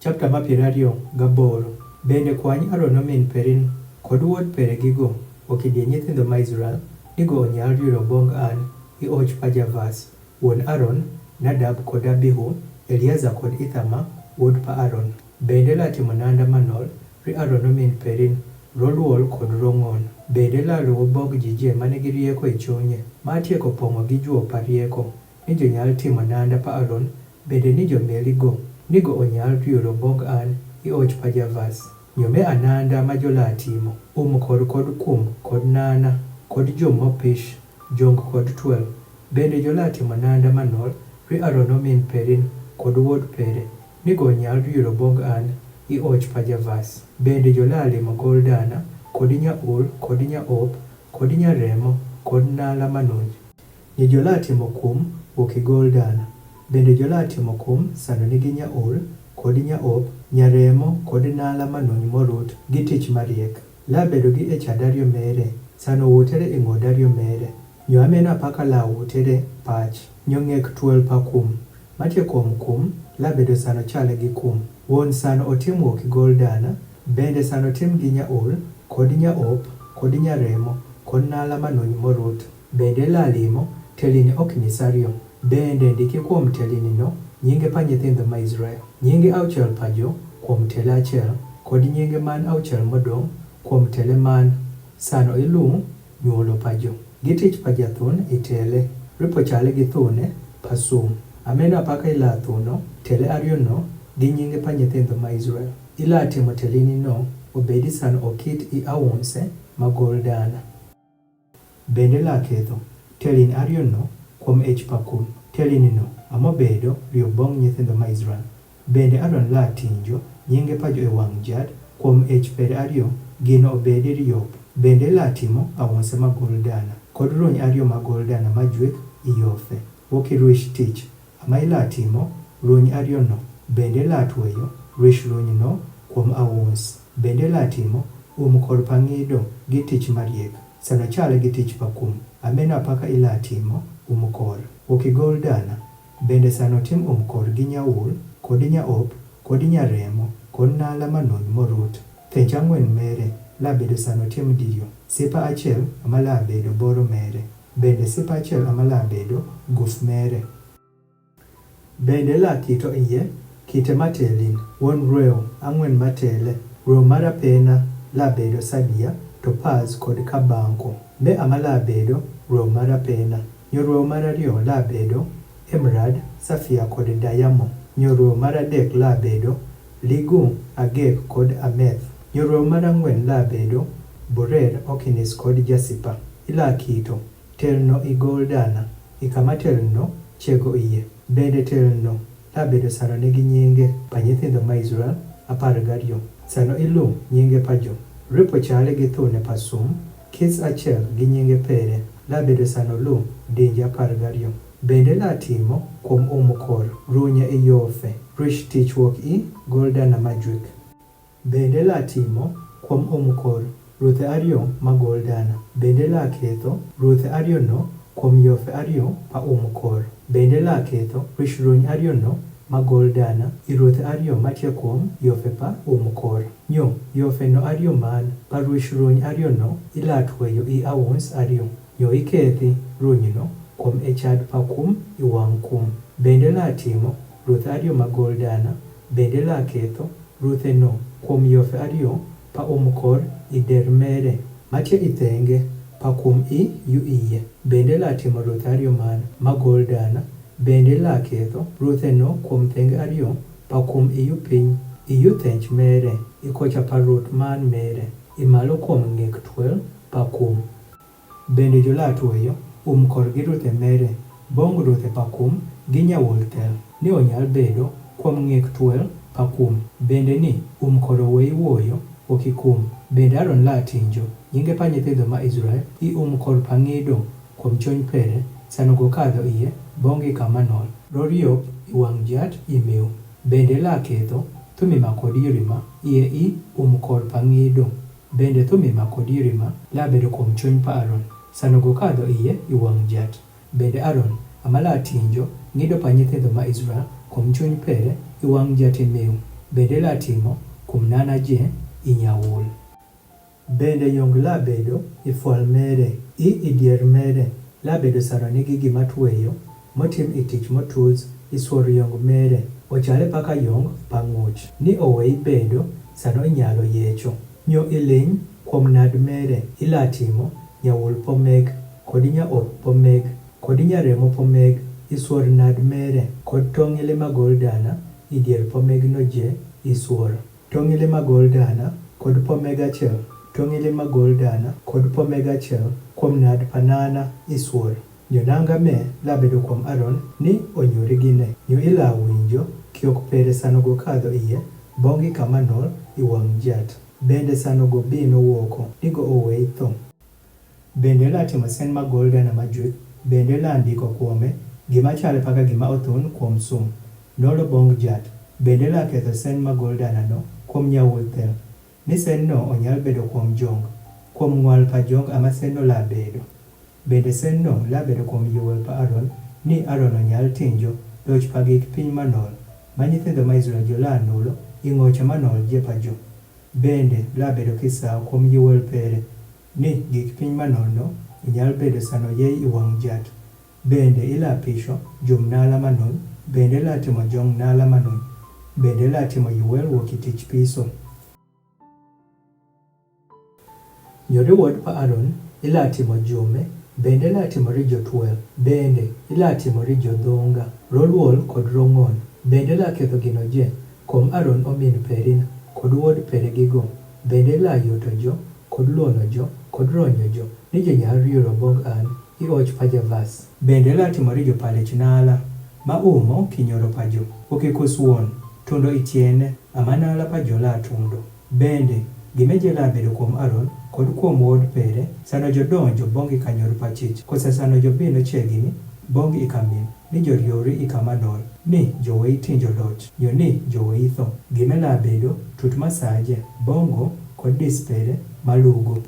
Chapter ma 28 bende kwany Aaron min Perin kod wuod pere gigo okidie nyithindo ma Israel nigo onyal yudo bong an ioch pajavas wuon Aaron, Nadab kod Abihu, Eliazar kod Ithama wuod pa Aaron. Bende latimo nanda manol ri Aaron min Perin roluol kod rong'on. Bende laluwo bog jije manigi rieko e chunye matieko pong'o gi juopa rieko ni jonyal timo nanda pa Aaron bende ni jomeligo nigo onyal yudo bog an ioch pajavas. Nyome ananda ma jola timo kod kum kod nana kod jomopish jong kod 12. Bende jola timo nanda manol ri Aaron min Perin kod wuod pere nigo onyal yudo bog an ioch pajavas. Bende jola limo gol dana kod nyaul kod nyaop kod nyaremo kod nala manonj. Ni jola timo kum gol dana. Bende jola timo kum sano nigi nyaul kod nyaop, nyaremo kod nala manony morut gi tich mariek. La bedo gi echadario mere sano wutere e ng'odario mere. Nyo amena paka la wutere pach nyo ng'ek 12 pa kum. Matie kum la bedo sano chale gi kum. Won sano otim gol dana bende sano tim gi nyaul kod nyaop kod nyaremo kod nala manony morut. Bende la limo telini ok nisario. Bende ndiki kuom telini no nyinge pa nyithindo ma Israel. Nyinge auchiel pajo kuom tele achiel kod nyinge man auchiel modong' kuom tele man sano ilung' nyuolo pajo. Gitich pa jathun itele ripo chale gi thune pasum. Amena paka ila thuno tele ario no gi nyinge pa nyithindo ma Israel. Ila timo telini no obedi sano okit I aunse magol dana. Bende la ketho telin ario no kuom ech pakum. Telini no amobedo rio bong nyithindo ma Israel. Bende Aaron la tinjo nyinge pajo e wang' jad kuom ech pere ario gino obedi riop. Bende la timo aunse magol dana kod runy ario magol dana majuek iyofe wokiruish tich. Ama ila timo runy ario no bende la tueyo rish runy no kuom auns. Bende la timo kod pang'ido gi tich mariek sano chale gi tich pakum. Amena paka ila timo kor okigol dana. Bende sano tim kor gi nyaul kod nyaop kod nyaremo kod nala manony morut. Thech ang'wen mere la bedo sano tim dio. Sipa achiel ama la bedo boro mere. Bende sipa achiel ama la bedo guf mere. Bende la kito iye kite matelin won reo ang'wen matele. Reo marapena la bedo sadia, topaz kod kabanko. Be ama la bedo reo marapena. Nyorweo marario la bedo emerald, safia kod diamond. Nyorweo maradek la bedo ligu, agek kod ameth. Nyorweo marang'wen la bedo borer, okinis kod jasipa. Ila kito telno igol dana ikama telno chego iye. Bende telno la bedo sano nigi nyinge pa nyithindo ma Israel 12. Sano ilu nyinge pajo ripo chale gi thune pasum. Kis achiel gi nyinge pere la bedo sano lu dinja 12. Bende la timo kuom kor runye iyofe rish tich wuok I gol dana majuek. Bende la timo kuom kor ruthe ario magol dana. Bende la ketho ruthe ario no kuom yofe ario pa kor. Bende la ketho rish runy ario no magol dana iruthe ario matie kuom yofe pa kor. Nyo yofe no ario man pa rish runy ario no ila tueyo I auns ario. Nyo ikethi runy no kuom echad pa kum iwang' kum. Bende la timo ruthe ario magol dana. Bende la ketho ruthe no kuom yofe ario pa kor ider mere matie ithenge pa kum yu iye. Bende la timo ruthe ario man magol dana. Bende la ketho ruthe no kuom thenge ario pa kum iyu piny iyu thench mere ikocha pa rut man mere imalo kuom ng'ek 12 pa kum. Bende jola tueyo kor gi ruthe mere bong ruthe pa kum gi nyaul tel ni onyal bedo kuom ng'ek 12 pa kum. Bende ni kor owei wuoyo okikum. Bende Aaron la tinjo nyinge pa nyithindo ma Israel I kor pang'ido kuom chuny pere sano gokadho iye bongi kama nol roriop iwang' jat imiu. Bende la ketho thumima kod yirima iye I kor pang'ido. Bende thumima kod yirima la bedo kuom chuny pa Aaron sano gokadho iye iwang' jat. Bende Aaron amala tinjo ng'ido pa nyithindo ma Israel kuom chuny pere iwang' jat imiu. bende latimo kuom nana je inyawul. Bende yong labedo ifual mere idier mere labedo sano nigi gima tweyo motim itich motus isuor yong mere ochale paka yong pang'uch ni owei bedo sano inyalo yecho. Nyo iliny kuom nad mere ilatimo nyawul pomeg kod nyaop pomeg kod nyaremo pomeg isuor nad mere kod tong'ile magol dana idier pomegno je isuor. Tong'ile magol dana kod pomeg achiel tong'ile magol dana kod pomeg achiel kuom nad panana isuor. Nyo me labedo kuom Aaron ni onyuri gine. Nyo ila winjo kiok pere sanogo kadho iye bongi kamanol iwang' jat. Bende sanogo bino woko nigo owei tho. Bende latimo sen magol dana majuth bende landiko kuome gima chale paka gima othun kuom sum. Nolo bong jat. Bende la ketho sen magol dana no kuom nyawul thel. Ni sen no onyal bedo kuom jong. Kuom ng'wal pa jong ama sen no la bedo. Bende sen no la bedo kuom yuol pa Aaron ni Aaron onyal tinjo loch pa gik piny manol. Ma nyithindo ma Israel jola nulo ing'ocha manol je pa jo. Bende la bedo kisawo kuom yuol pere ni gik piny manol no inyal bedo sano ye iwang' jat. Bende ila pisho jom nala manon. Bende la timo jong nala manon. Bende la timo yuel wuok itich piso. Yore wuod pa Aaron ila timo jome. Bende ila timo rijo 12. Bende ila timo rijo dhonga. Rolwol kod rong'on. Bende ila ketho gino je kuom Aaron omin perin kod wuod peregigo. Bende ila yuto jo kod luono jo kod ronyo jo ni jo nyal riuro bong an ioch pa javas. Bende ila timo rijo palech nala ma umo kinyoro pa jo. Okikus wuon tundo itiene ama nala pa jo la tundo. Bende gimeje la bedo kuom Aaron kod kuom wuod pere sano jo donjo bongi kanyor pa chich. Kosa sano jo bino chegini bongi ikamin ni jo riori ikamanol ni jo wei tinjo loch yo ni jo wei tho. Gime la bedo tut masaje bongo kod dispere malugo.